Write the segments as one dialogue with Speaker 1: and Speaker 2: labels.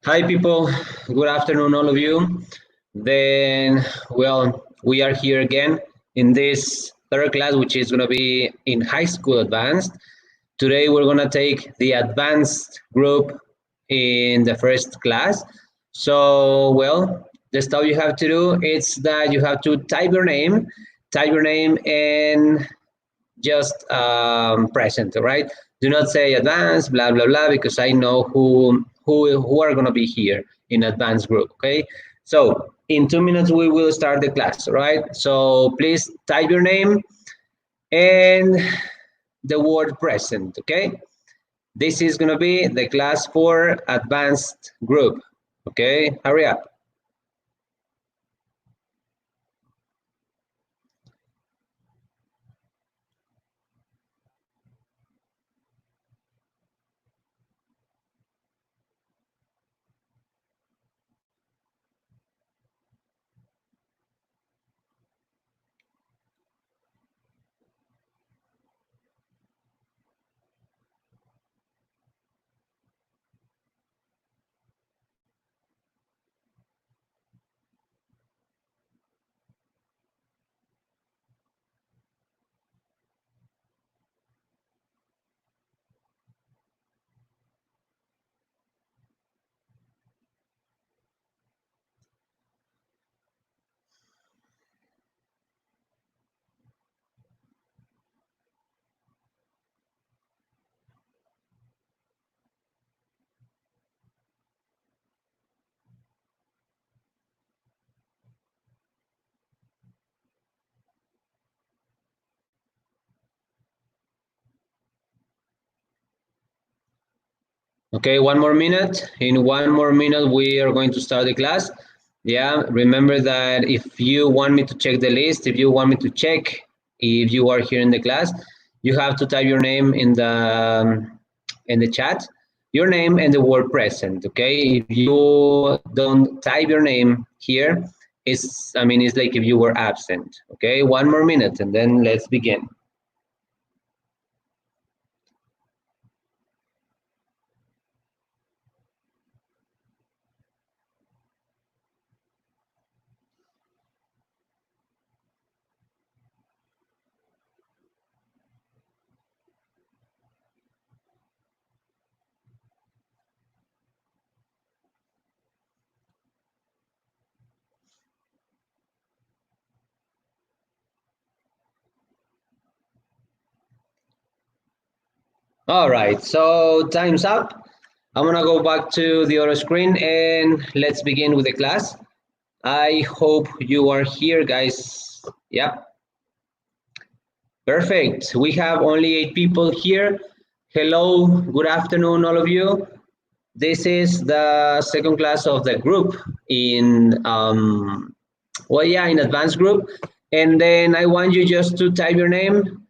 Speaker 1: Hi, people. Good afternoon, all of you. Then, well, we are here again in this third class, which is going to be in high school advanced. Today, we're going to take the advanced group in the first class. So, well, the stuff you have to do is that you have to type your name, and just present, right? Do not say advanced, blah blah blah, because I know who are gonna be here in advanced group. Okay, so in 2 minutes we will start the class, right? So please type your name and the word present. Okay, this is gonna be the class for advanced group. Okay, hurry up. Okay, 1 more minute. In 1 more minute, we are going to start the class. Yeah, remember that if you want me to check the list, if you want me to check if you are here in the class, you have to type your name in the chat, your name and the word present. Okay, if you don't type your name here, it's like if you were absent. Okay, 1 more minute, and then let's begin. All right, so time's up. I'm gonna go back to the other screen and let's begin with the class. I hope you are here, guys. Yep, perfect. We have only 8 people here. Hello, good afternoon, all of you. This is the second class of the group in advanced group. And then I want you just to type your name.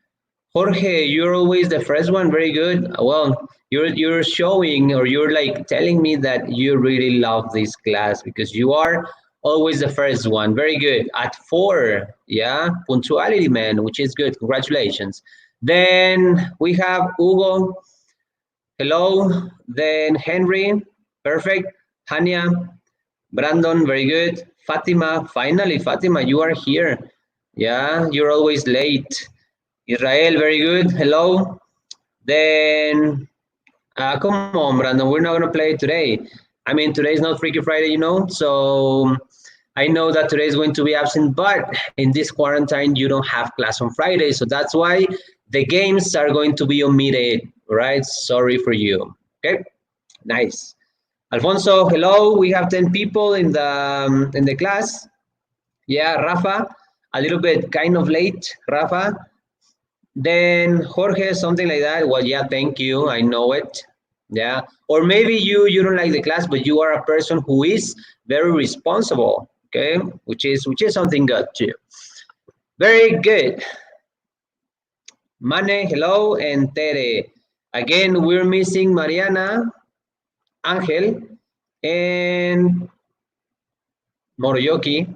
Speaker 1: Jorge, you're always the first one. Very good. Well, you're showing, or you're like telling me that you really love this class because you are always the first one. Very good. At 4, yeah, punctuality, man, which is good. Congratulations. Then we have Hugo. Hello. Then Henry. Perfect. Hania. Brandon. Very good. Fatima. Finally, Fatima, you are here. Yeah, you're always late. Israel, very good. Hello. Then, come on, Brandon. We're not going to play today. I mean, today is not Freaky Friday, you know. So I know that today is going to be absent, but in this quarantine, you don't have class on Friday. So that's why the games are going to be omitted, right? Sorry for you. Okay, nice. Alfonso, hello. We have 10 people in the class. Yeah, Rafa, a little bit kind of late, Rafa. Then Jorge, something like that. Well, yeah, thank you. I know it. Yeah. Or maybe you don't like the class, but you are a person who is very responsible. Okay, which is something good too. Very good. Mane, hello, and Tere. Again, we're missing Mariana, Angel, and Moroyoki.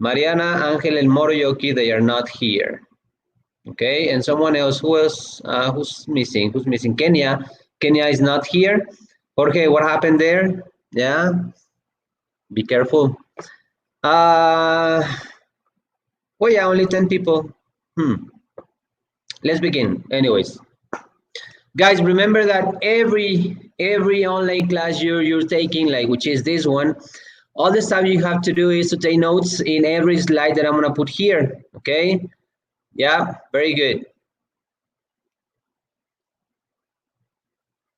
Speaker 1: Mariana, Angel, and Moroyoki, they are not here. Okay, and someone else who's missing? Who's missing? Kenya. Kenya is not here. Jorge, what happened there? Yeah, be careful. Uh, well, yeah, only 10 people. Let's begin. Anyways, guys, remember that every online class you're taking, like which is this one, all the stuff you have to do is to take notes in every slide that I'm gonna put here. Okay? Yeah, very good.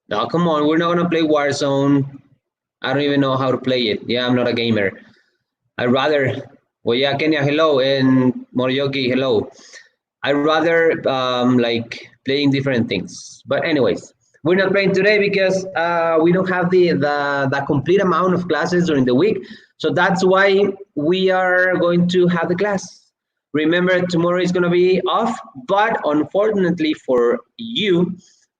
Speaker 1: Now, come on, we're not gonna play Warzone. I don't even know how to play it. Yeah, I'm not a gamer. I'd rather, well, yeah, Kenya, hello, and Morioki, hello. I'd rather like playing different things. But anyways, we're not playing today because we don't have the complete amount of classes during the week. So that's why we are going to have the class. Remember, tomorrow is going to be off, but unfortunately for you,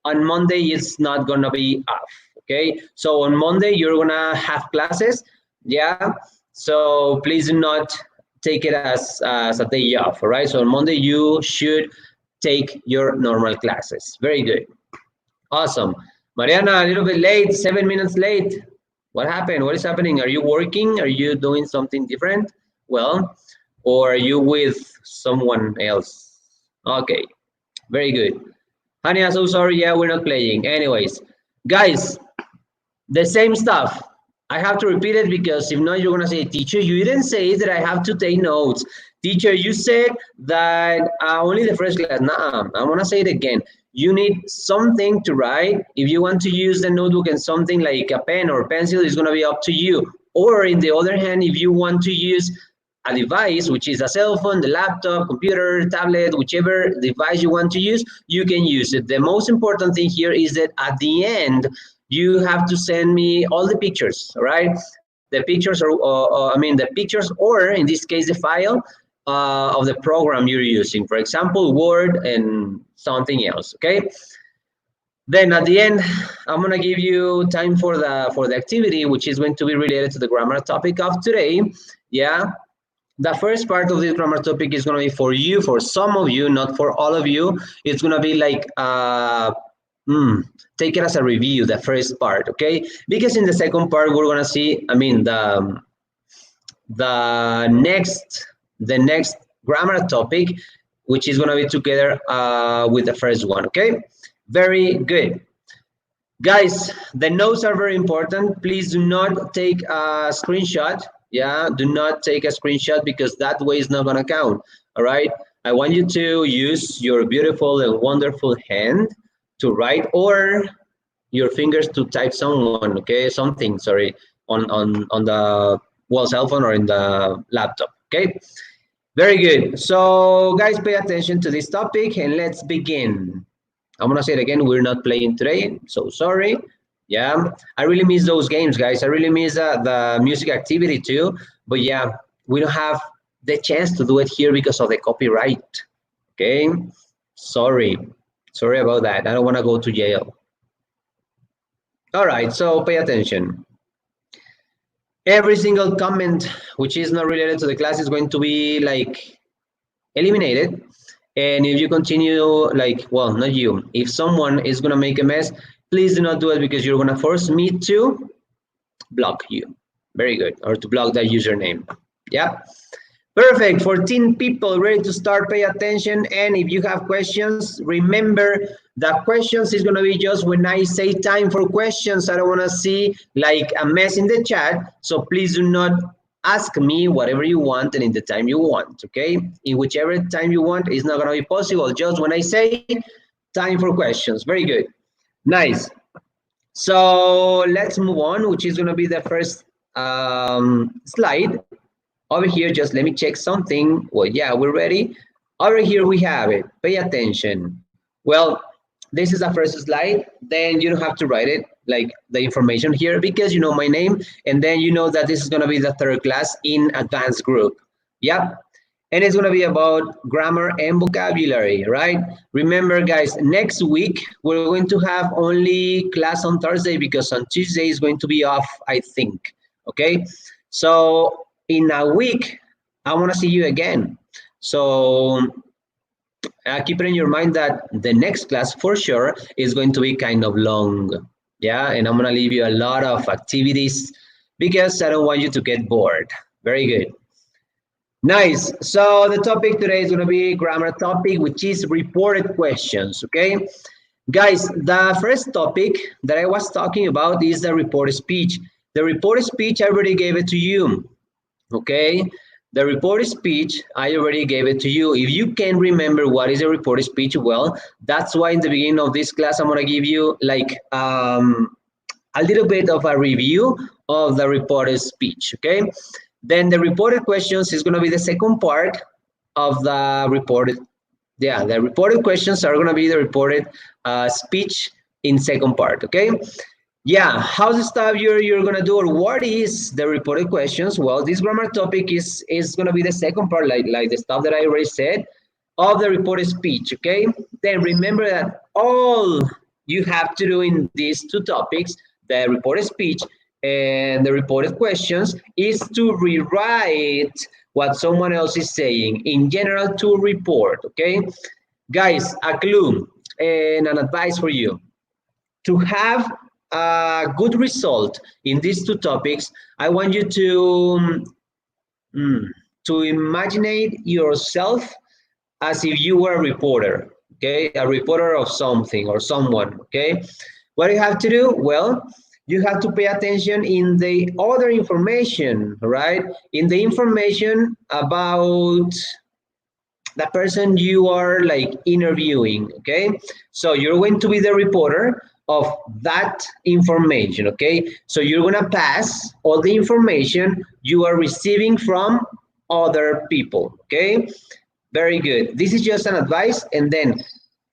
Speaker 1: on Monday it's not going to be off. Okay, so on Monday you're going to have classes. Yeah, so please do not take it as a day off. All right, so on Monday you should take your normal classes. Very good. Awesome. Mariana, a little bit late, 7 minutes late. What happened? What is happening? Are you working? Are you doing something different? Well, or are you with someone else? Okay, very good. Honey, I'm so sorry. Yeah, we're not playing. Anyways, guys, the same stuff. I have to repeat it because if not, you're gonna say, teacher, you didn't say that I have to take notes. Teacher, you said that only the first class. Nah, I wanna say it again. You need something to write. If you want to use the notebook and something like a pen or pencil, it's gonna be up to you. Or in the other hand, if you want to use a device, which is a cell phone, the laptop, computer, tablet, whichever device you want to use, you can use it. The most important thing here is that at the end, you have to send me all the pictures, all right? The pictures, the pictures, or in this case, the file of the program you're using. For example, Word and something else, okay? Then at the end, I'm gonna give you time for the activity, which is going to be related to the grammar topic of today. Yeah, the first part of this grammar topic is going to be for you, for some of you, not for all of you. It's going to be like, take it as a review, the first part, okay? Because in the second part, we're going to see, the next grammar topic, which is going to be together with the first one, okay? Very good. Guys, the notes are very important. Please do not take a screenshot. Yeah, do not take a screenshot because that way is not gonna count. All right. I want you to use your beautiful and wonderful hand to write, or your fingers to type someone. Okay, something. Sorry, on the cell phone or in the laptop. Okay. Very good. So, guys, pay attention to this topic and let's begin. I'm gonna say it again. We're not playing today. So sorry. Yeah, I really miss those games, guys. I really miss the music activity too. But yeah, we don't have the chance to do it here because of the copyright. Okay, sorry about that. I don't want to go to jail. All right, so pay attention. Every single comment which is not related to the class is going to be like eliminated. And if you continue like, well, not you, if someone is going to make a mess, please do not do it because you're going to force me to block you. Very good. Or to block that username. Yeah. Perfect. 14 people ready to start. Pay attention. And if you have questions, remember that questions is going to be just when I say time for questions. I don't want to see like a mess in the chat. So please do not ask me whatever you want and in the time you want, okay? In whichever time you want, it's not gonna be possible. Just when I say time for questions. Very good. Nice. So let's move on, which is gonna be the first slide. Over here, just let me check something. Well, yeah, we're ready. Over here we have it. Pay attention. Well, this is the first slide. Then you don't have to write it, like the information here, because you know my name, and then you know that this is gonna be the third class in advanced group. Yep. And it's gonna be about grammar and vocabulary, right? Remember, guys, next week we're going to have only class on Thursday because on Tuesday is going to be off, I think. Okay, so in a week, I want to see you again. So keep it in your mind that the next class for sure is going to be kind of long. Yeah, and I'm gonna leave you a lot of activities because I don't want you to get bored. Very good. Nice. So the topic today is gonna be grammar topic, which is reported questions, okay? Guys, the first topic that I was talking about is the reported speech. The reported speech, I already gave it to you, okay? The reported speech, I already gave it to you. If you can remember what is a reported speech, well, that's why in the beginning of this class, I'm gonna give you like a little bit of a review of the reported speech, okay? Then the reported questions is gonna be the second part of the reported, yeah, the reported questions are gonna be the reported speech in second part, okay? Yeah, how's the stuff you're gonna do, or what is the reported questions? Well, this grammar topic is gonna be the second part, like the stuff that I already said, of the reported speech, okay? Then remember that all you have to do in these two topics, the reported speech and the reported questions, is to rewrite what someone else is saying, in general, to report, okay? Guys, a clue and an advice for you. To have a good result in these two topics, I want you to imagine yourself as if you were a reporter, okay? A reporter of something or someone, okay? What do you have to do? Well, you have to pay attention in the other information, right? In the information about the person you are like interviewing, okay? So you're going to be the reporter of that information, okay? So you're gonna pass all the information you are receiving from other people, okay? Very good. This is just an advice, and then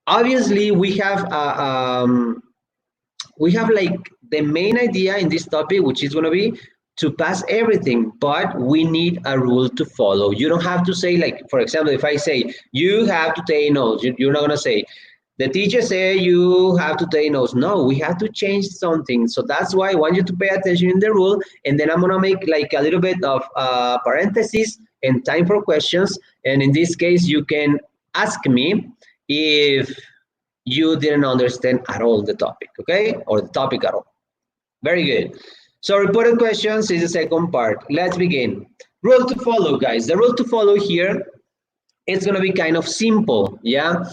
Speaker 1: obviously we have like the main idea in this topic, which is going to be to pass everything, but we need a rule to follow. You don't have to say, like, for example, if I say you have to take notes, you're not going to say the teacher say you have to take notes. No, we have to change something. So that's why I want you to pay attention in the rule, and then I'm going to make like a little bit of parentheses and time for questions. And in this case, you can ask me if you didn't understand at all the topic, okay? Or the topic at all. Very good. So reported questions is the second part. Let's begin. Rule to follow, guys. The rule to follow here is going to be kind of simple, yeah?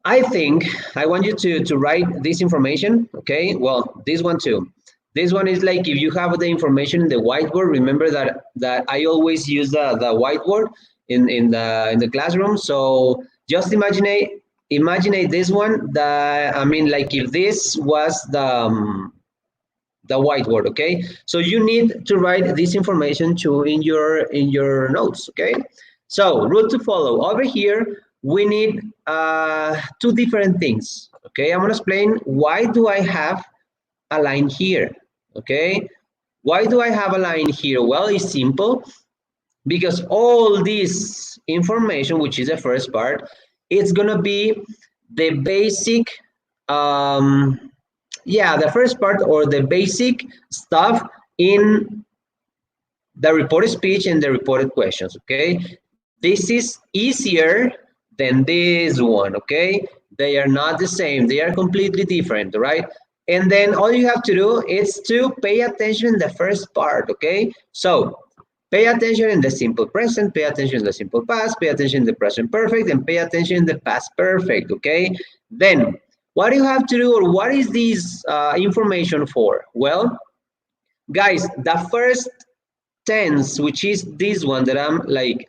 Speaker 1: I think I want you to write this information, okay? Well, this one too. This one is like if you have the information in the whiteboard, remember that I always use the whiteboard in the classroom. So just imagine this one, I mean, like if this was the whiteboard, okay? So you need to write this information too in your notes, okay? So rule to follow. Over here, we need two different things, okay? I'm gonna explain why do I have a line here, okay? Why do I have a line here? Well, it's simple, because all this information, which is the first part, it's gonna be the basic, yeah, the first part or the basic stuff in the reported speech and the reported questions, okay? This is easier than this one, okay? They are not the same, they are completely different, right? And then all you have to do is to pay attention in the first part, okay? So pay attention in the simple present, pay attention in the simple past, pay attention in the present perfect, and pay attention in the past perfect, okay? Then, what do you have to do, or what is this information for? Well, guys, the first tense, which is this one that I'm like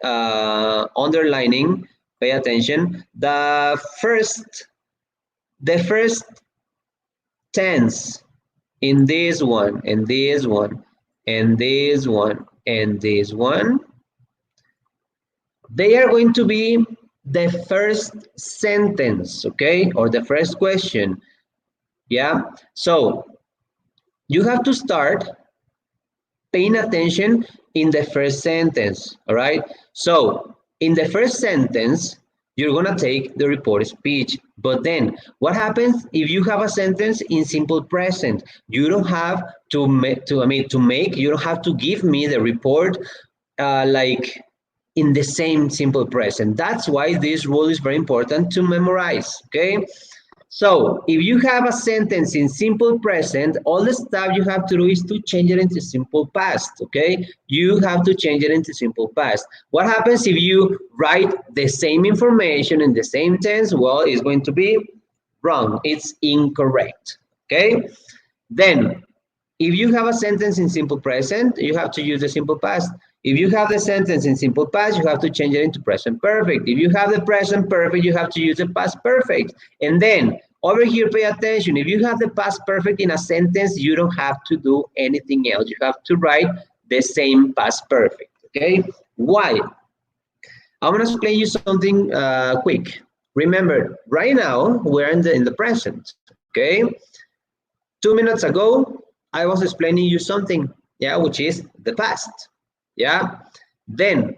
Speaker 1: underlining, pay attention, the first tense in this one, and this one, and this one, and this one, they are going to be the first sentence, okay, or the first question, yeah? So you have to start paying attention in the first sentence, all right? So in the first sentence, you're gonna take the reported speech, but then what happens if you have a sentence in simple present? You don't have to make, you don't have to give me the report like in the same simple present. That's why this rule is very important to memorize, okay? So if you have a sentence in simple present, all the stuff you have to do is to change it into simple past, okay? You have to change it into simple past. What happens if you write the same information in the same tense? Well, it's going to be wrong. It's incorrect, okay? Then, if you have a sentence in simple present, you have to use the simple past. If you have the sentence in simple past, you have to change it into present perfect. If you have the present perfect, you have to use the past perfect. And then over here, pay attention. If you have the past perfect in a sentence, you don't have to do anything else. You have to write the same past perfect, okay? Why? I'm gonna explain you something quick. Remember, right now, we're in the present, okay? 2 minutes ago, I was explaining you something, yeah, which is the past, yeah? Then,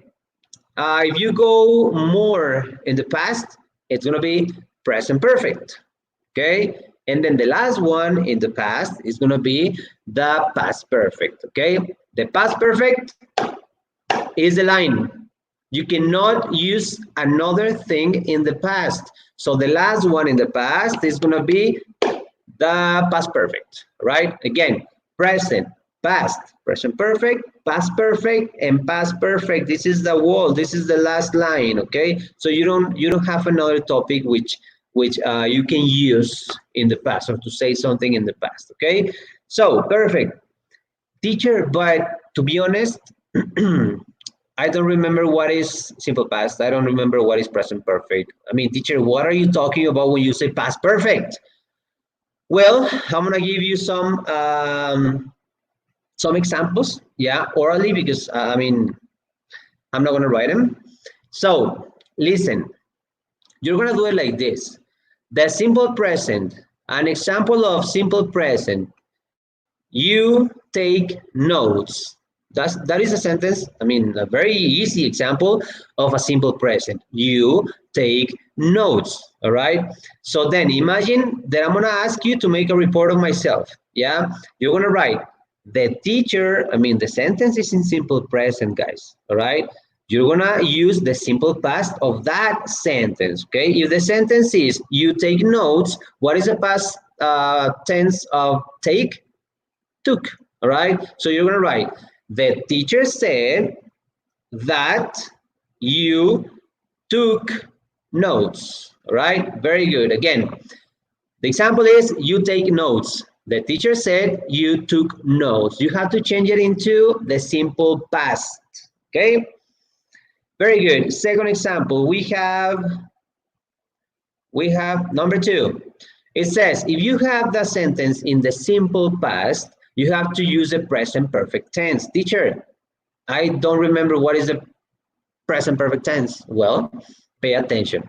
Speaker 1: if you go more in the past, it's gonna be present perfect, okay? And then the last one in the past is gonna be the past perfect, okay? The past perfect is the line. You cannot use another thing in the past. So the last one in the past is gonna be the past perfect, right? Again, present, past, present perfect, past perfect, and past perfect. This is the wall. This is the last line. Okay, so you don't have another topic which you can use in the past or to say something in the past. Okay, so perfect, teacher. But to be honest, I don't remember what is simple past. I don't remember what is present perfect. I mean, teacher, what are you talking about when you say past perfect? Well, I'm gonna give you some examples, yeah, orally, because I mean, I'm not gonna write them. So listen, you're gonna do it like this. The simple present, an example of simple present, you take notes. That is a sentence, I mean, a very easy example of a simple present. You take notes, all right? So then imagine that I'm gonna ask you to make a report of myself, yeah? You're gonna write, the teacher, I mean, the sentence is in simple present, guys, all right? You're gonna use the simple past of that sentence, okay? If the sentence is, you take notes, what is the past tense of take? Took, all right? So you're gonna write, the teacher said that you took notes, all right? Very good. Again, the example is you take notes. The teacher said you took notes. You have to change it into the simple past, okay? Very good. Second example, we have number 2. It says, if you have the sentence in the simple past, you have to use the present perfect tense. Teacher, I don't remember what is the present perfect tense. Well, pay attention.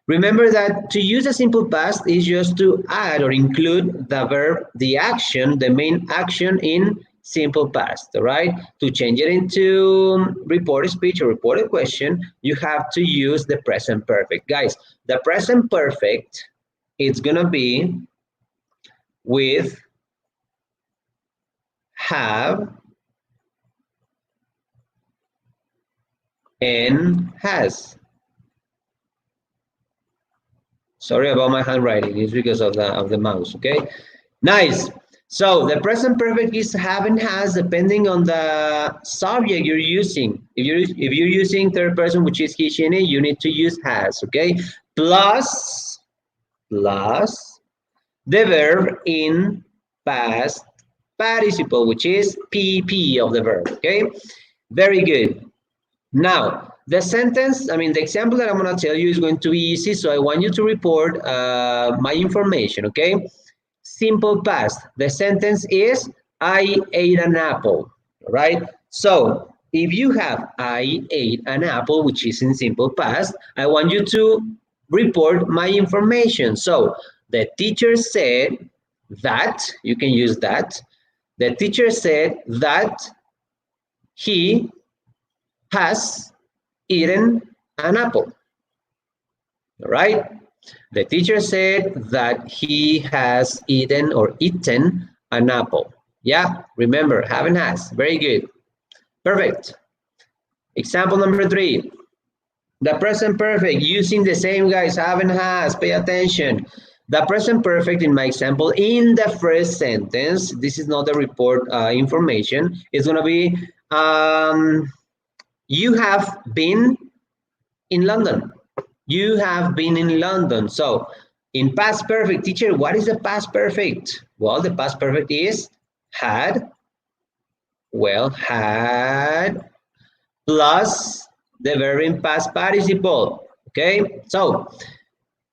Speaker 1: Remember that to use a simple past is just to add or include the verb, the action, the main action in simple past, all right? To change it into reported speech or reported question, you have to use the present perfect. Guys, the present perfect, it's gonna be with have and has. Sorry about my handwriting. It's because of the mouse. Okay, nice. So the present perfect is have and has depending on the subject you're using. If you're using third person, which is he, she, and it, you need to use has. Okay, plus the verb in past participle, which is PP of the verb. Okay, very good. Now, the sentence, I mean, the example that I'm going to tell you is going to be easy, so I want you to report my information, okay? Simple past. The sentence is, I ate an apple, right? So, if you have I ate an apple, which is in simple past, I want you to report my information. So, the teacher said that, you can use that. The teacher said that he has eaten an apple, all right? The teacher said that he has eaten or eaten an apple. Yeah, remember, have and has, very good. Perfect. Example number 3. The present perfect, using the same, guys, have and has, pay attention. The present perfect in my example, in the first sentence, this is not the report information, it's gonna be, you have been in London. You have been in London. So in past perfect, teacher, what is the past perfect? Well, the past perfect is had, well, had, plus the verb in past participle. Okay, so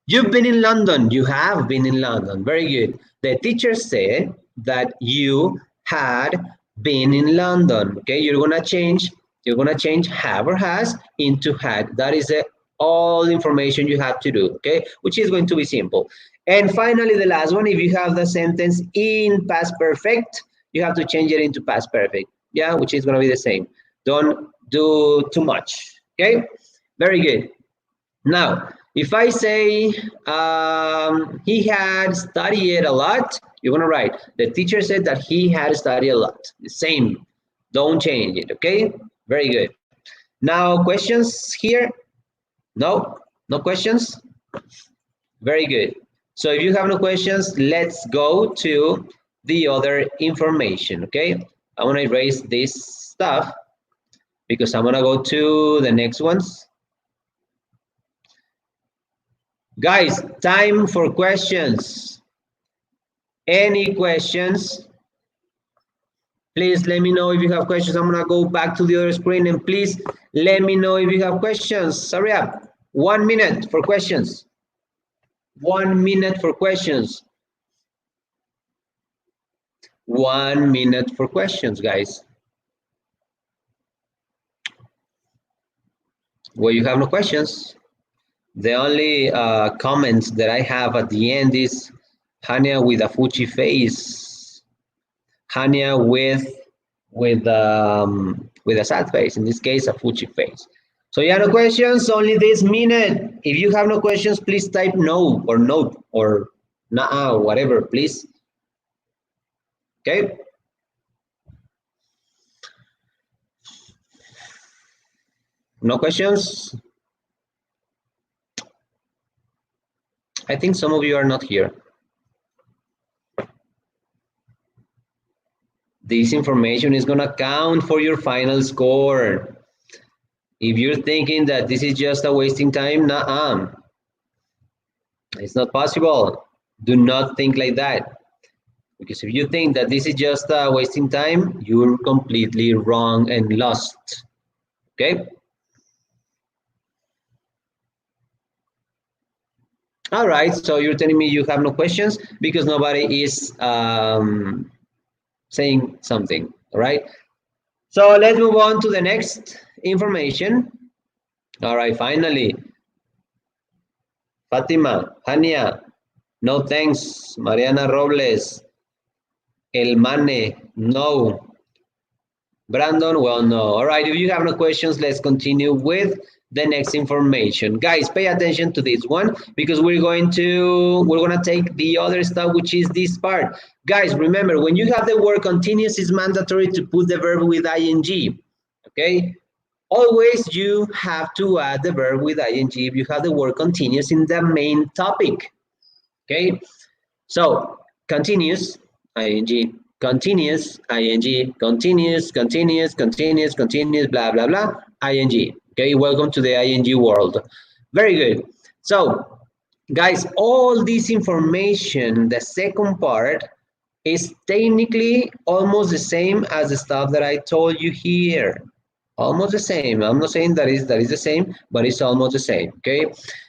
Speaker 1: you've been in London. You have been in London. Very good. The teacher said that you had been in London. Okay, you're gonna change have or has into had. That is all information you have to do. Okay, which is going to be simple. And finally, the last one, if you have the sentence in past perfect, you have to change it into past perfect. Yeah, which is gonna be the same. Don't do too much. Okay, very good. Now, if I say he had studied a lot, you're gonna write, the teacher said that he had studied a lot. The same, don't change it, okay? Very good. Now, questions here? No? No questions? Very good. So if you have no questions, let's go to the other information, okay? I wanna erase this stuff because I'm gonna go to the next ones. Guys, time for questions. Any questions? Please let me know if you have questions. I'm gonna go back to the other screen and please let me know if you have questions. Hurry up. 1 minute for questions. 1 minute for questions. 1 minute for questions, guys. Well, you have no questions. The only comments that I have at the end is Hania with a Fuchi face. Hania with a sad face. In this case, a Fuchi face. So yeah, no questions. Only this minute. If you have no questions, please type no or note or nah, whatever, please. Okay. No questions. I think some of you are not here. This information is gonna count for your final score. If you're thinking that this is just a wasting time, nah, it's not possible. Do not think like that. Because if you think that this is just wasting time, you're completely wrong and lost. Okay? All right, so you're telling me you have no questions because nobody is saying something, all right? So let's move on to the next information. All right, finally. Fatima, Hania, no thanks. Mariana Robles, El Mane, no. Brandon, well, no. All right, if you have no questions, let's continue with the next information. Guys, pay attention to this one because we're gonna take the other stuff, which is this part. Guys, remember, when you have the word continuous, it's mandatory to put the verb with ing, okay? Always you have to add the verb with ing if you have the word continuous in the main topic, okay? So, continuous, ing, continuous, ing, continuous, continuous, continuous, continuous, blah, blah, blah, ing. Okay, welcome to the ing world. Very good. So, guys, all this information, the second part, is technically almost the same as the stuff that I told you here. Almost the same. I'm not saying that is the same, but it's almost the same. Okay.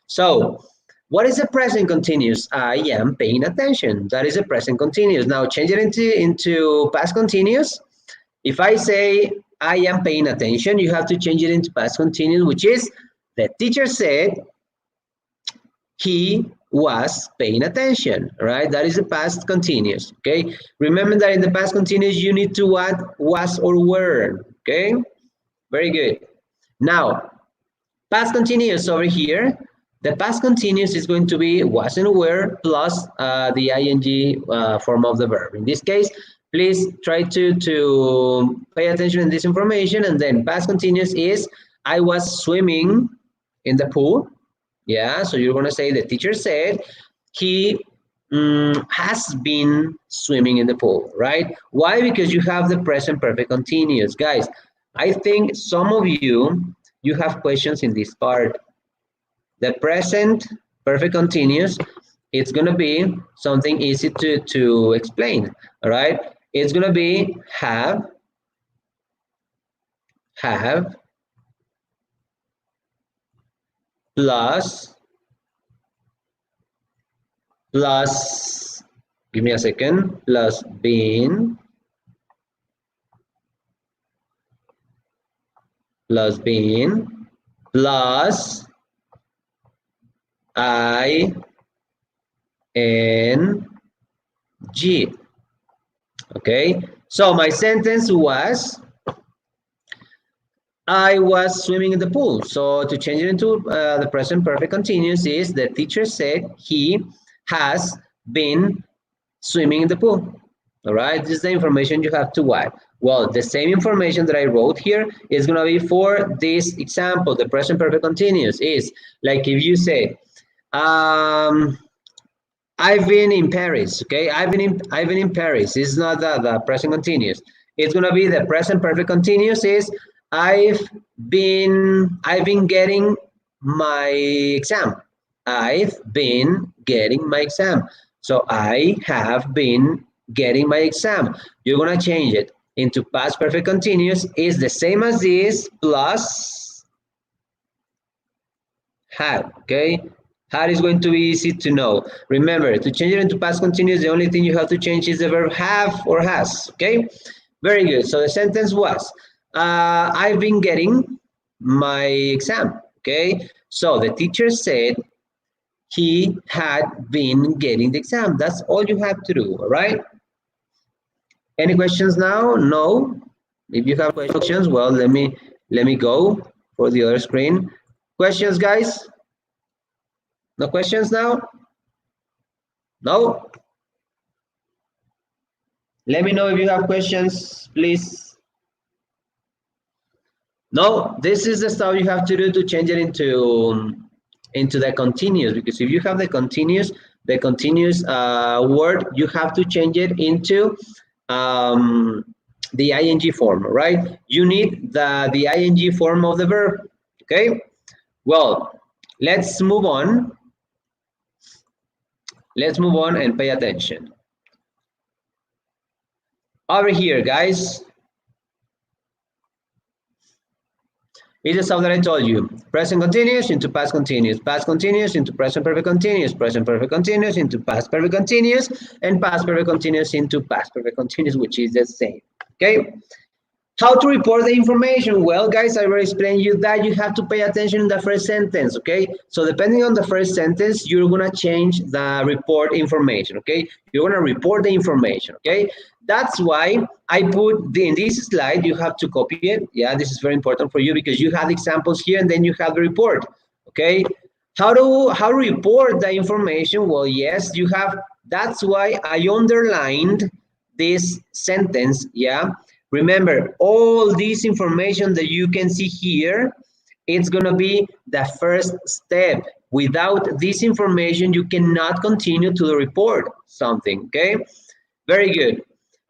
Speaker 1: So, what is the present continuous? I am paying attention. That is the present continuous. Now, change it into past continuous. If I say I am paying attention, you have to change it into past continuous, which is the teacher said he was paying attention, right? That is the past continuous, okay? Remember that in the past continuous, you need to add was or were, okay? Very good. Now, past continuous over here, the past continuous is going to be was and were plus the ing form of the verb. In this case, please try to pay attention in this information, and then past continuous is I was swimming in the pool. Yeah, so you're gonna say the teacher said he has been swimming in the pool, right? Why? Because you have the present perfect continuous. Guys, I think some of you have questions in this part. The present perfect continuous, it's gonna be something easy to explain, all right? It's gonna be have, plus, give me a second, plus been, plus I N G. Okay, so my sentence was I was swimming in the pool. So to change it into the present perfect continuous is the teacher said he has been swimming in the pool. All right, this is the information you have to add. Well, the same information that I wrote here is going to be for this example. The present perfect continuous is like if you say, I've been in Paris. Okay, I've been in Paris. It's not the present continuous. It's going to be the present perfect continuous is I've been getting my exam. I've been getting my exam. So I have been getting my exam. You're gonna change it into past perfect continuous. Is the same as this plus had. Okay, had is going to be easy to know. Remember, to change it into past continuous, the only thing you have to change is the verb have or has. Okay, very good. So the sentence was, I've been getting my exam. Okay, so the teacher said he had been getting the exam. That's all you have to do, all right? Any questions now? No? If you have questions, well, let me go for the other screen. Questions, guys? No questions now? No? Let me know if you have questions, please. No, this is the stuff you have to do to change it into the continuous, because if you have the continuous word, you have to change it into the ing form, right? You need the ing form of the verb, okay? Well, let's move on. Let's move on and pay attention. Over here, guys, it's the stuff that I told you. Present continuous into past continuous into present perfect continuous into past perfect continuous, and past perfect continuous into past perfect continuous, which is the same, okay? How to report the information? Well, guys, I already explained you that you have to pay attention in the first sentence, okay? So depending on the first sentence, you're gonna change the report information, okay? You're gonna report the information, okay? That's why I put in this slide, you have to copy it. Yeah, this is very important for you because you have examples here and then you have the report, okay? How to report the information? Well, yes, you have, that's why I underlined this sentence, yeah? Remember, all this information that you can see here, it's gonna be the first step. Without this information, you cannot continue to report something, okay? Very good.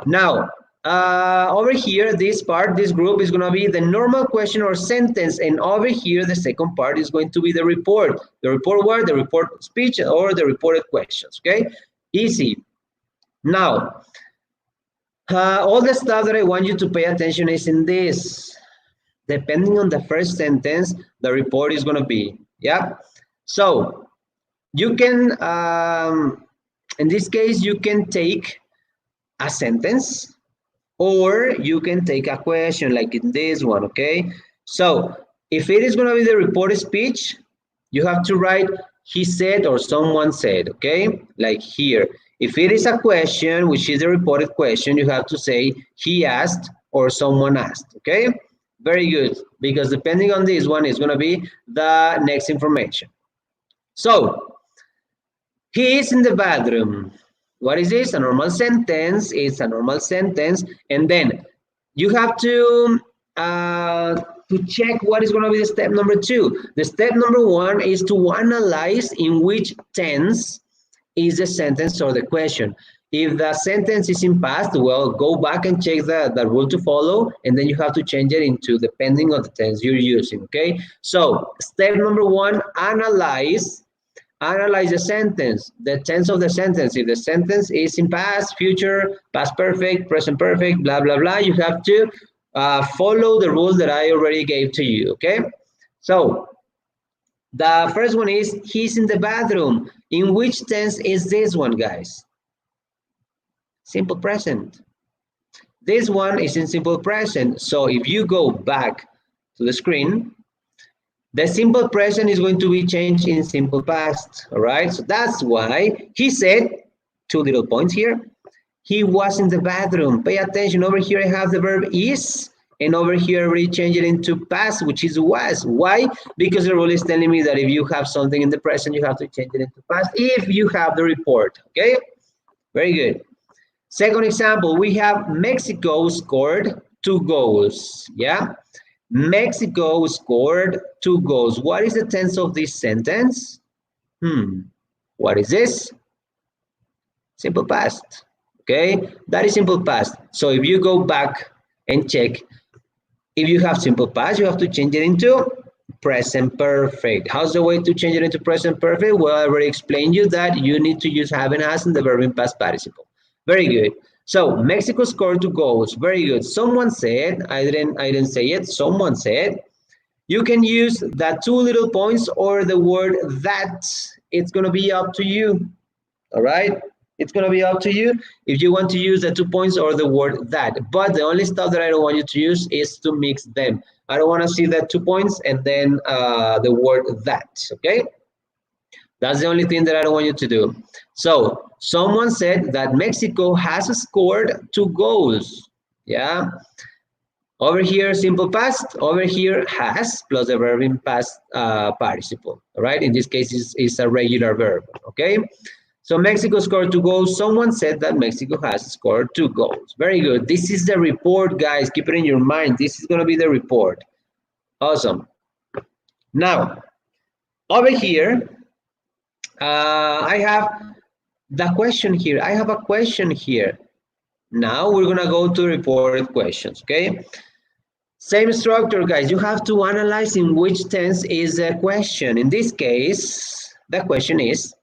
Speaker 1: Now, over here, this part, this group is gonna be the normal question or sentence, and over here, the second part is going to be the report. The report word, the report speech, or the reported questions, okay? Easy. Now, all the stuff that I want you to pay attention is in this. Depending on the first sentence, the report is going to be, yeah? So you can, in this case, you can take a sentence or you can take a question like in this one, okay? So if it is going to be the reported speech, you have to write he said or someone said, okay? Like here. If it is a question, which is a reported question, you have to say he asked or someone asked, okay? Very good, because depending on this one, is going to be the next information. So, he is in the bathroom. What is this? A normal sentence. It's a normal sentence. And then you have to to check what is going to be the step number 2. The step number 1 is to analyze in which tense is the sentence or the question. If the sentence is in past, well, go back and check the rule to follow, and then you have to change it into depending on the tense you're using, okay? So step number 1, analyze the sentence, the tense of the sentence. If the sentence is in past, future, past perfect, present perfect, blah, blah, blah, you have to follow the rules that I already gave to you, okay? So the first one is, he's in the bathroom. In which tense is this one, guys? Simple present. This one is in simple present. So if you go back to the screen, the simple present is going to be changed in simple past, all right? So that's why he said, 2 little points here, he was in the bathroom. Pay attention, over here I have the verb is, and over here I already change it into past, which is was. Why? Because the rule is telling me that if you have something in the present, you have to change it into past if you have the report, okay? Very good. Second example, we have Mexico scored 2 goals, yeah? Mexico scored 2 goals. What is the tense of this sentence? What is this? Simple past, okay? That is simple past. So if you go back and check, if you have simple past, you have to change it into present perfect. How's the way to change it into present perfect? Well, I already explained you that you need to use have and has in the verb in past participle. Very good. So Mexico scored 2 goals. Very good. Someone said, I didn't say it. Someone said, you can use the 2 little points or the word that. It's going to be up to you. All right. It's going to be up to you if you want to use the 2 points or the word that. But the only stuff that I don't want you to use is to mix them. I don't want to see the 2 points and then the word that. Okay. That's the only thing that I don't want you to do. So someone said that Mexico has scored 2 goals. Yeah. Over here, simple past. Over here, has plus the verb in past participle. All right. In this case, it's a regular verb. Okay. So Mexico scored 2 goals. Someone said that Mexico has scored 2 goals. Very good. This is the report, guys. Keep it in your mind. This is going to be the report. Awesome. Now, over here, I have the question here. I have a question here. Now we're gonna go to reported questions, okay? Same structure, guys. You have to analyze in which tense is the question. In this case, the question is,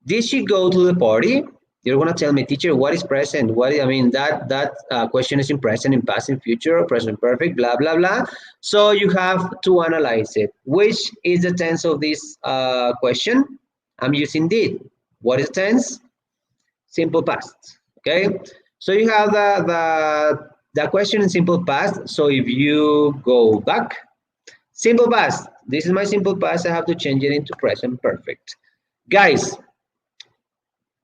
Speaker 1: did she go to the party? You're gonna tell me, teacher, what is present? I mean, that question is in present, in past, in future, present perfect, blah, blah, blah. So you have to analyze it. Which is the tense of this question? I'm using did. What is tense? Simple past, okay? So you have the question in simple past. So if you go back, simple past, this is my simple past, I have to change it into present perfect. Guys,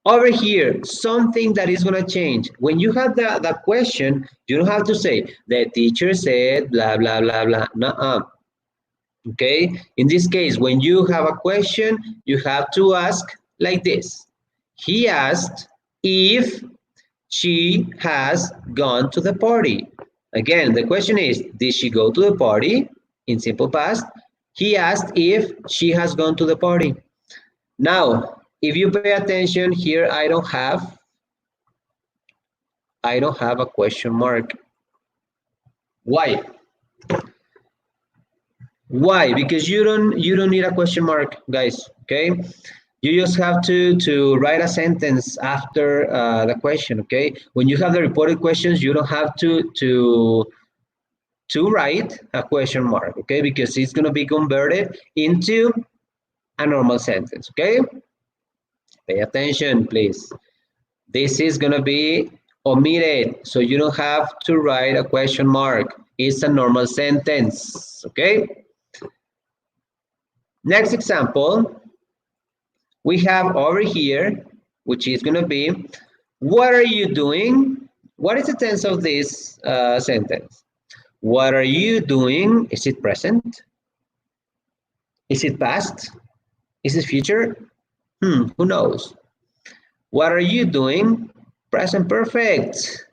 Speaker 1: over here, something that is gonna change. When you have the question, you don't have to say, the teacher said, blah, blah, blah, blah, nuh-uh. Okay, in this case, when you have a question, you have to ask like this. He asked if she has gone to the party. Again, the question is, did she go to the party? In simple past. He asked if she has gone to the party. Now, if you pay attention here, I don't have a question mark. Why? Why? Because you don't need a question mark, guys, okay? You just have to write a sentence after the question, okay? When you have the reported questions, you don't have to write a question mark, okay? Because it's gonna be converted into a normal sentence, okay? Pay attention, please. This is gonna be omitted, so you don't have to write a question mark. It's a normal sentence, okay? Next example, we have over here, which is going to be, what are you doing? What is the tense of this sentence? What are you doing? Is it present? Is it past? Is it future? Who knows? What are you doing? Present perfect.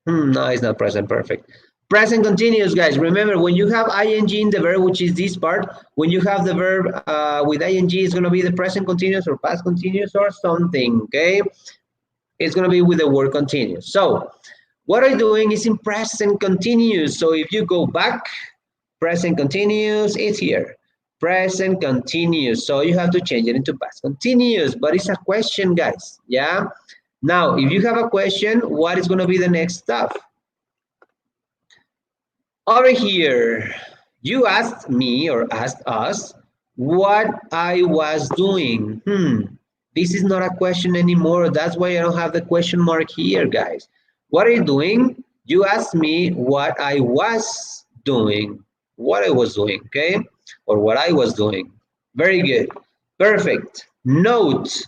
Speaker 1: No, it's not present perfect. Present continuous, guys. Remember, when you have ing in the verb, which is this part, when you have the verb with ing, it's going to be the present continuous or past continuous or something, okay? It's going to be with the word continuous. So what I'm doing is in present continuous. So if you go back, present continuous, it's here. Present continuous. So you have to change it into past continuous, but it's a question, guys. Yeah. Now, if you have a question, what is going to be the next stuff? Over here, you asked me or asked us what I was doing. This is not a question anymore. That's why I don't have the question mark here, guys. What are you doing? You asked me what I was doing. What I was doing, okay? Or what I was doing. Very good. Perfect. Note,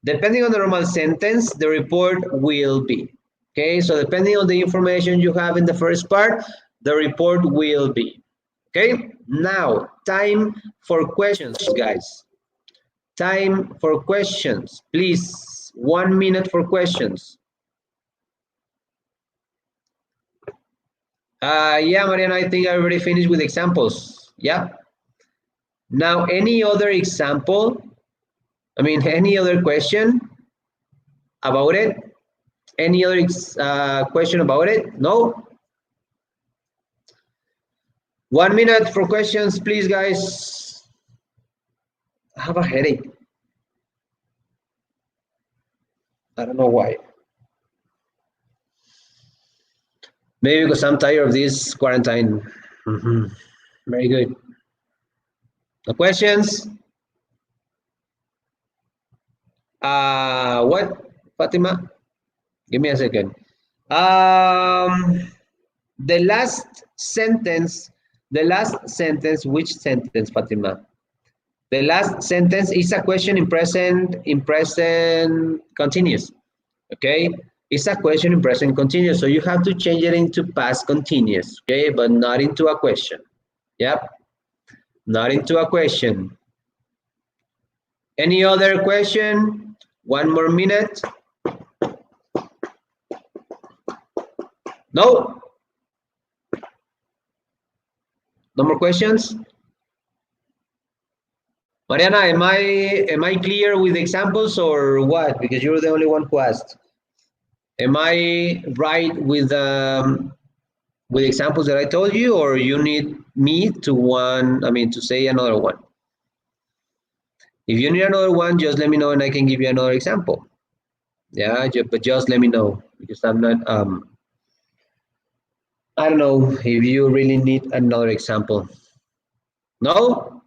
Speaker 1: depending on the normal sentence, the report will be. Okay, so depending on the information you have in the first part, the report will be. Okay, now time for questions, guys. Time for questions, please. 1 minute for questions. Yeah, Mariana, I think I already finished with examples. Yeah. Now, any other example? I mean, any other question about it? Any other question about it? No? 1 minute for questions, please, guys. I have a headache. I don't know why. Maybe because I'm tired of this quarantine. Very good. The questions? What, Fatima? Give me a second. The last sentence, which sentence, Fatima? The last sentence is a question in present continuous. Okay, it's a question in present continuous, so you have to change it into past continuous, okay, but not into a question. Yep, not into a question. Any other question? 1 more minute. No? No more questions? Mariana, am I clear with examples or what? Because you're the only one who asked. Am I right with examples that I told you, or you need me to say another one? If you need another one, just let me know and I can give you another example. Yeah, but just let me know, because I'm not, I don't know if you really need another example. No?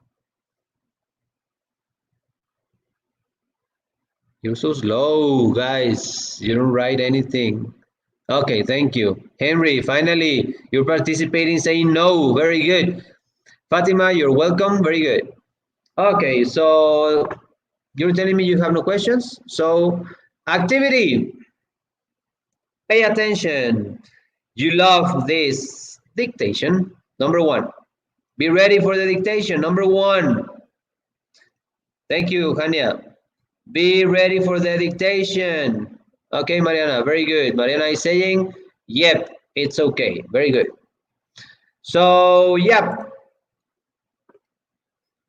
Speaker 1: You're so slow, guys. You don't write anything. Okay, thank you. Henry, finally, you're participating, saying no. Very good. Fatima, you're welcome. Very good. Okay, so you're telling me you have no questions? So, activity. Pay attention. You love this dictation. Number 1. Be ready for the dictation. Number 1. Thank you, Hania. Be ready for the dictation. Okay, Mariana, very good. Mariana is saying, yep, it's okay. Very good. So, yep.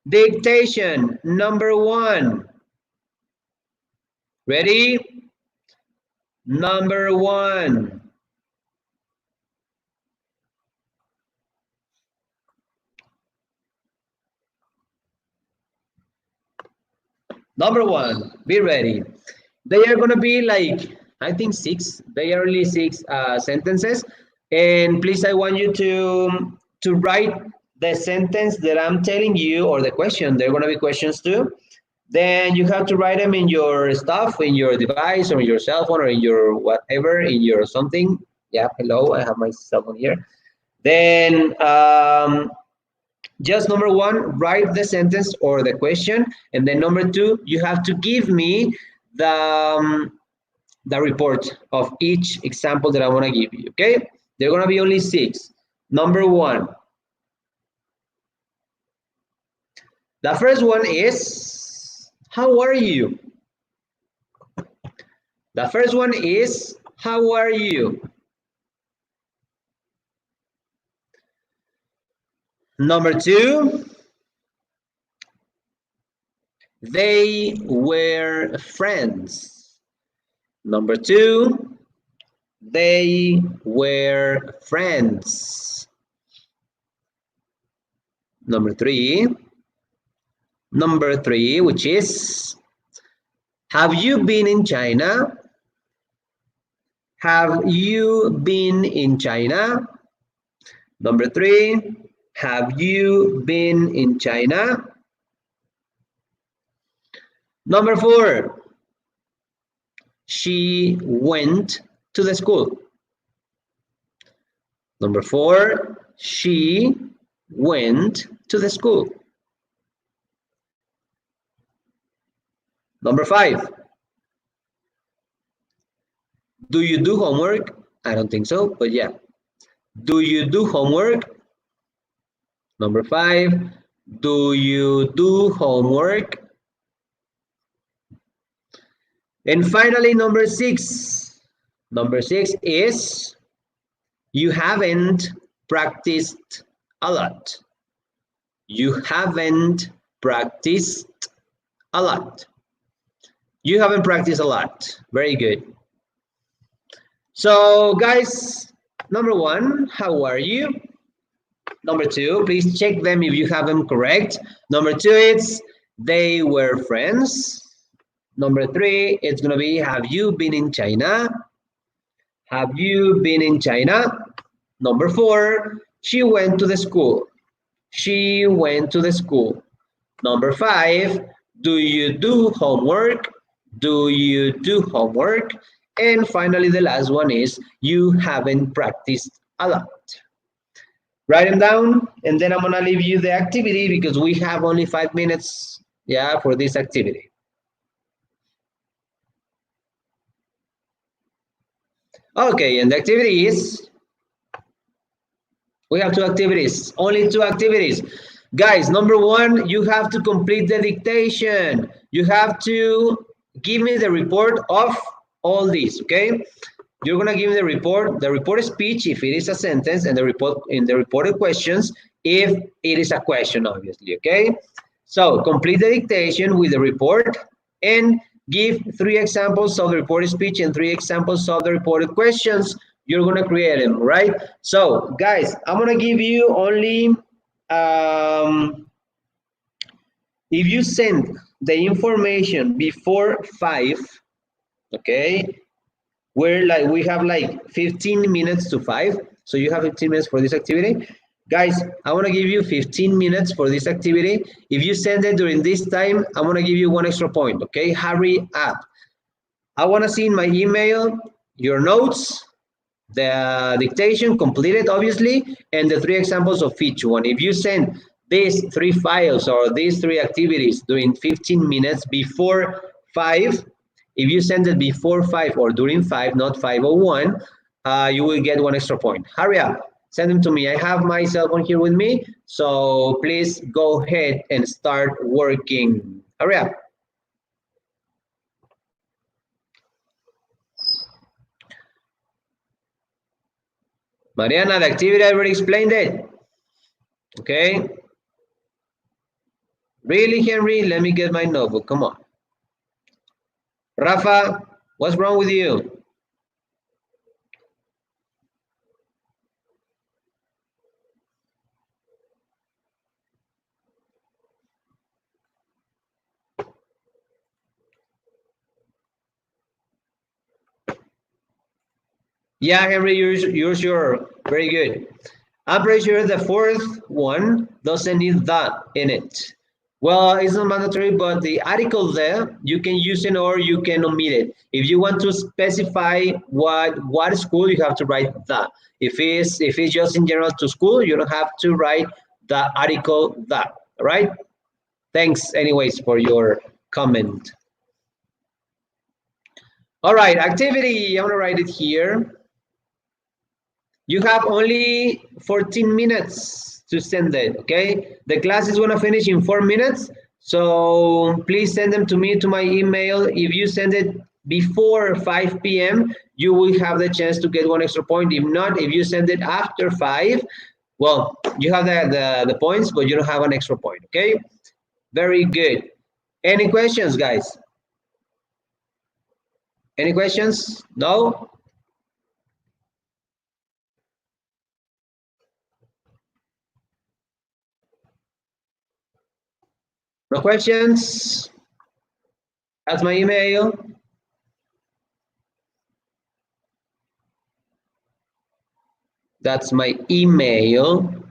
Speaker 1: Dictation number 1. Ready? Number 1. Number 1, be ready. They are going to be like, I think 6. They are only 6 sentences. And please, I want you to write the sentence that I'm telling you, or the question. They're going to be questions too. Then you have to write them in your stuff, in your device, or in your cell phone, or in your whatever, in your something. Yeah, hello, I have my cell phone here. Then just number 1, write the sentence or the question, and then number 2, you have to give me the report of each example that I want to give you. Okay, they're going to be only 6. Number 1. The first one is, how are you? The first one is, how are you? Number 2, they were friends. Number 2, they were friends. Number 3, which is, have you been in China? Have you been in China? Number 3, have you been in China? Number 4, she went to the school. Number 4, she went to the school. Number 5, do you do homework? I don't think so, but yeah. Do you do homework? Number 5, do you do homework? And finally, number 6. Number 6 is, you haven't practiced a lot. You haven't practiced a lot. You haven't practiced a lot. Very good. So guys, number 1, how are you? Number 2, please check them if you have them correct. Number 2, it's they were friends. Number 3, it's gonna be, have you been in China? Have you been in China? Number 4, she went to the school. She went to the school. Number 5, do you do homework? Do you do homework? And finally, the last one is, you haven't practiced a lot. Write them down, and then I'm gonna leave you the activity because we have only 5 minutes, yeah, for this activity. Okay, and the activity is, we have 2 activities, only 2 activities. Guys, number 1, you have to complete the dictation. You have to give me the report of all these, okay? You're gonna give me the report speech if it is a sentence, and the report in the reported questions if it is a question, obviously, okay? So complete the dictation with the report and give 3 examples of the reported speech and 3 examples of the reported questions. You're gonna create them, right? So guys, I'm gonna give you only, if you send the information before 5, okay, we have like 15 minutes to 5, so you have 15 minutes for this activity. Guys, I want to give you 15 minutes for this activity. If you send it during this time, I'm going to give you 1 extra point, okay? Hurry up. I want to see in my email your notes, the dictation completed, obviously, and the 3 examples of each one. If you send these 3 files or these 3 activities during 15 minutes before 5, if you send it before 5 or during 5, not 5:01, you will get 1 extra point. Hurry up, send them to me. I have my cell phone here with me, so please go ahead and start working. Hurry up. Mariana, the activity, I already explained it. Okay. Really, Henry? Let me get my notebook. Come on. Rafa, what's wrong with you? Yeah, Henry, you're sure. Very good. I'm pretty sure the 4th one doesn't need that in it. Well, it's not mandatory, but the article there, you can use it or you can omit it. If you want to specify what school, you have to write that. If it's just in general to school, you don't have to write the article that, all right? Thanks anyways for your comment. All right, activity, I'm gonna write it here. You have only 14 minutes to send it, okay? The class is gonna finish in 4 minutes, so please send them to me, to my email. If you send it before 5 p.m., you will have the chance to get 1 extra point. If not, if you send it after 5, Well, you have the points, but you don't have an extra point, okay? Very good. Any questions, guys? Any questions? No? No questions? That's my email. That's my email.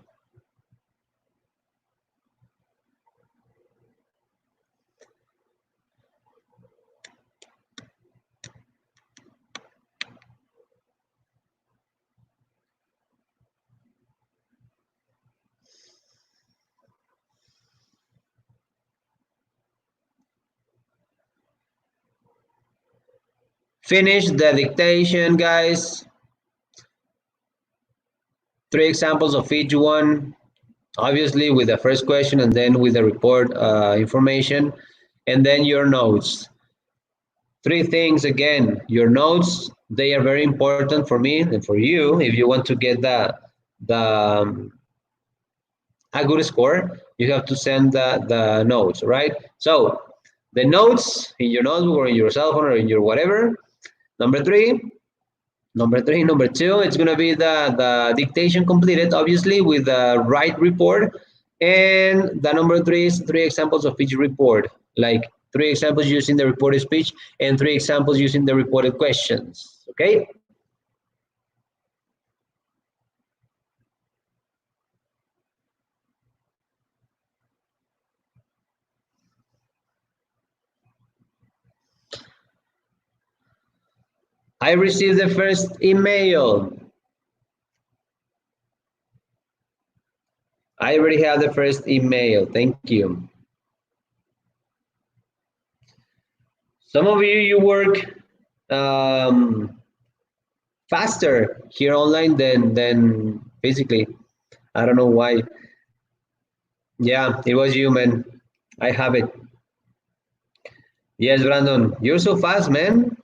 Speaker 1: Finish the dictation, guys. 3 examples of each one, obviously with the first question and then with the report information, and then your notes. 3 things again. Your notes, they are very important for me and for you if you want to get the a good score. You have to send the notes, right? So the notes in your notebook or in your cell phone or in your whatever. Number 3. Number 2, it's gonna be the dictation completed, obviously, with the right report. And the number 3 is 3 examples of each report, like 3 examples using the reported speech and 3 examples using the reported questions, okay? I received the first email. I already have the first email, thank you. Some of you work faster here online than physically. I don't know why. Yeah, it was you, man. I have it. Yes, Brandon, you're so fast, man.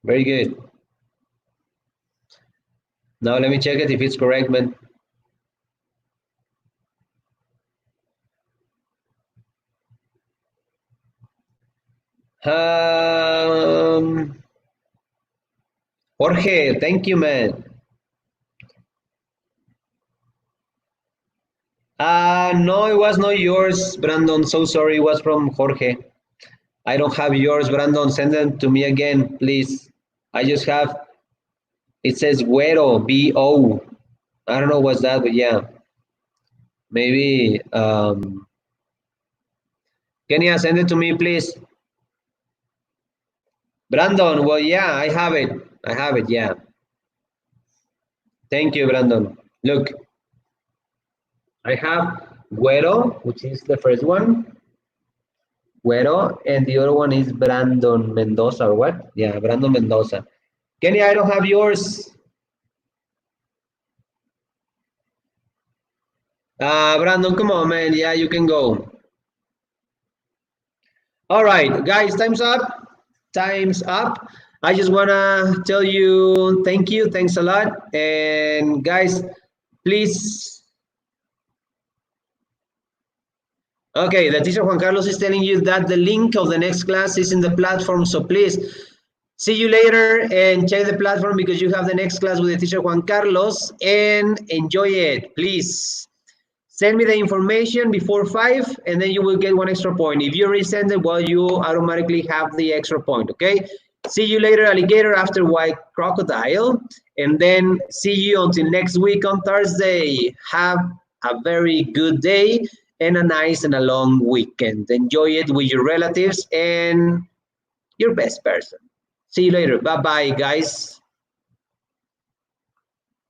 Speaker 1: Very good. Now let me check it if it's correct, man. Um, Jorge, thank you, man. No, it was not yours, Brandon. So sorry, it was from Jorge. I don't have yours, Brandon. Send them to me again, please. I just have, it says Güero, B-O. I don't know what's that, but yeah. Maybe, Kenya, send it to me, please. Brandon, well, yeah, I have it. I have it, yeah. Thank you, Brandon. Look, I have Güero, which is the first one. Güero, and the other one is Brandon Mendoza, or what? Yeah, Brandon Mendoza. Kenny, I don't have yours. Brandon, come on, man. Yeah, you can go. All right, guys, time's up. Time's up. I just want to tell you thank you. Thanks a lot. And guys, please. Okay, the teacher Juan Carlos is telling you that the link of the next class is in the platform. So please see you later and check the platform because you have the next class with the teacher Juan Carlos and enjoy it. Please send me the information before 5 and then you will get 1 extra point. If you resend it, well, you automatically have the extra point, okay? See you later, alligator, after white crocodile. And then see you until next week on Thursday. Have a very good day and a nice and a long weekend. Enjoy it with your relatives and your best person. See you later. Bye-bye, guys.